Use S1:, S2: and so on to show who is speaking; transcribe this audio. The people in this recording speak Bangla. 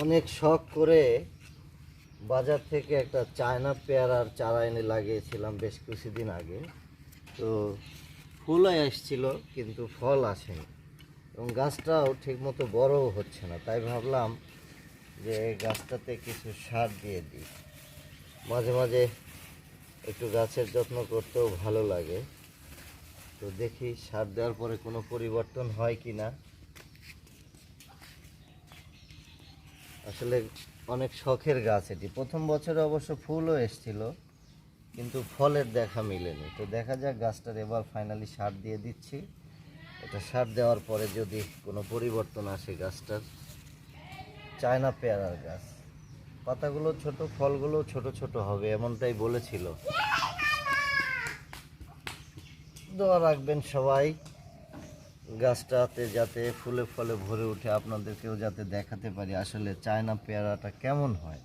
S1: অনেক শখ করে বাজার থেকে একটা চায়না পেয়ারার চারা এনে লাগিয়েছিলাম বেশ কিছুদিন আগে। তো ফুলই আসছিল কিন্তু ফল আসেনি এবং গাছটাও ঠিকমতো বড়ও হচ্ছে না। তাই ভাবলাম যে গাছটাতে কিছু সার দিয়ে দিই। মাঝে মাঝে একটু গাছের যত্ন করতেও ভালো লাগে। তো দেখি সার দেওয়ার পরে কোনো পরিবর্তন হয় কি না। আসলে অনেক শখের গাছ এটি। প্রথম বছরে অবশ্য ফুলও এসেছিল কিন্তু ফলের দেখা মিলেনি। তো দেখা যাক, গাছটার এবার ফাইনালি সার দিয়ে দিচ্ছি। এটা সার দেওয়ার পরে যদি কোনো পরিবর্তন আসে গাছটার। চায়না পেয়ারার গাছ, পাতাগুলো ছোট, ফলগুলো ছোট ছোট হবে এমনটাই বলেছিল। দোয়া রাখবেন সবাই গাছটাতে যাতে ফুলে ফলে ভরে উঠে, আপনাদেরকেও যাতে দেখাতে পারি আসলে চায়না পেয়ারাটা কেমন হয়।